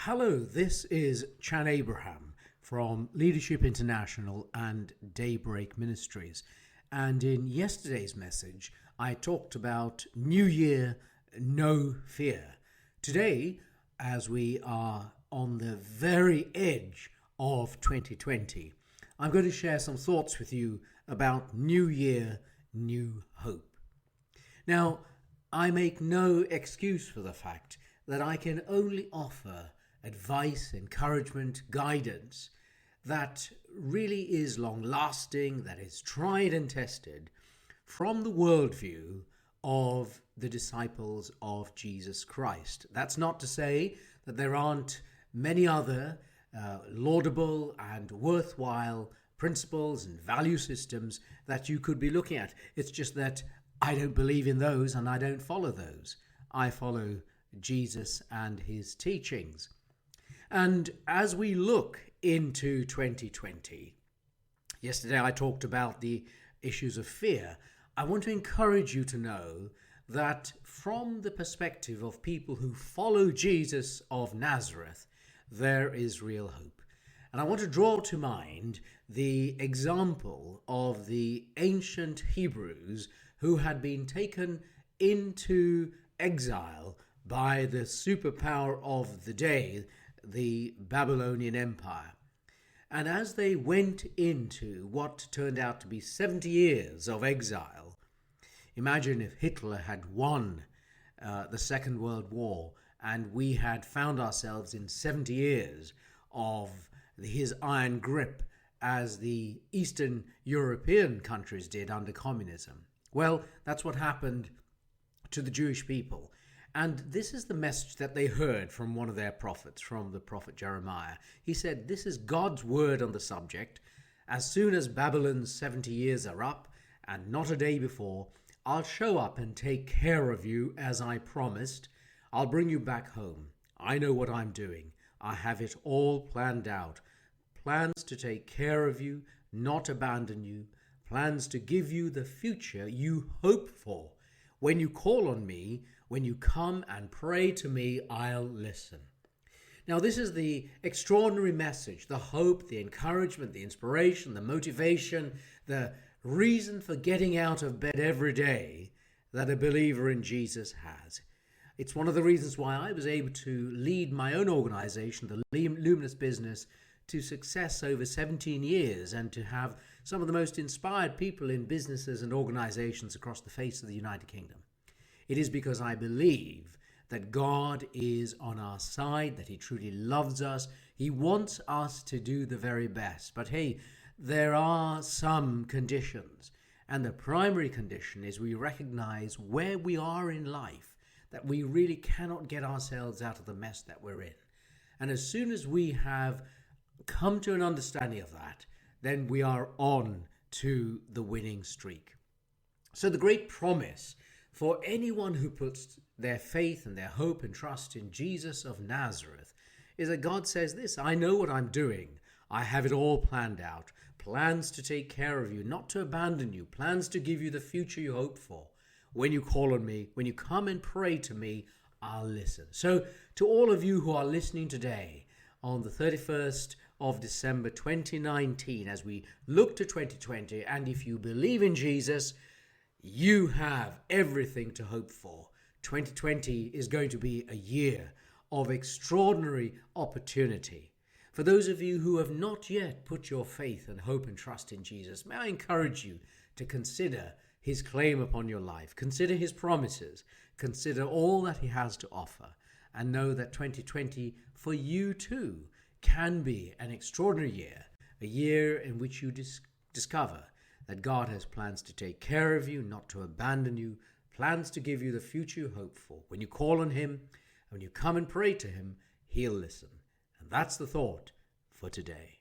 Hello, this is Chan Abraham from Leadership International and Daybreak Ministries. And in yesterday's message, I talked about New Year, no fear. Today, as we are on the very edge of 2020, I'm going to share some thoughts with you about New Year, new hope. Now, I make no excuse for the fact that I can only offer advice, encouragement, guidance that really is long-lasting, that is tried and tested from the worldview of the disciples of Jesus Christ. That's not to say that there aren't many other laudable and worthwhile principles and value systems that you could be looking at. It's just that I don't believe in those and I don't follow those. I follow Jesus and his teachings. And as we look into 2020, yesterday I talked about the issues of fear. I want to encourage you to know that from the perspective of people who follow Jesus of Nazareth, there is real hope. And I want to draw to mind the example of the ancient Hebrews who had been taken into exile by the superpower of the day, the Babylonian Empire. And as they went into what turned out to be 70 years of exile, imagine if Hitler had won the Second World War and we had found ourselves in 70 years of his iron grip as the Eastern European countries did under communism. Well, that's what happened to the Jewish people. And this is the message that they heard from one of their prophets, from the prophet Jeremiah. He said, this is God's word on the subject. As soon as Babylon's 70 years are up, and not a day before, I'll show up and take care of you as I promised. I'll bring you back home. I know what I'm doing. I have it all planned out. Plans to take care of you, not abandon you. Plans to give you the future you hope for. When you call on me, when you come and pray to me, I'll listen. Now, this is the extraordinary message, the hope, the encouragement, the inspiration, the motivation, the reason for getting out of bed every day that a believer in Jesus has. It's one of the reasons why I was able to lead my own organization, the Luminous Business, to success over 17 years and to have some of the most inspired people in businesses and organizations across the face of the United Kingdom. It is because I believe that God is on our side, that he truly loves us. He wants us to do the very best. But hey, there are some conditions. And the primary condition is we recognize where we are in life, that we really cannot get ourselves out of the mess that we're in. And as soon as we have come to an understanding of that, then we are on to the winning streak. So the great promise for anyone who puts their faith and their hope and trust in Jesus of Nazareth is that God says this, I know what I'm doing. I have it all planned out. Plans to take care of you, not to abandon you. Plans to give you the future you hope for. When you call on me, when you come and pray to me, I'll listen. So to all of you who are listening today on the 31st of December 2019, as we look to 2020, and if you believe in Jesus, you have everything to hope for. 2020 is going to be a year of extraordinary opportunity. For those of you who have not yet put your faith and hope and trust in Jesus, may I encourage you to consider his claim upon your life, consider his promises, consider all that he has to offer, and know that 2020 for you too can be an extraordinary year, a year in which you discover that God has plans to take care of you, not to abandon you, plans to give you the future you hope for. When you call on him, and when you come and pray to him, he'll listen. And that's the thought for today.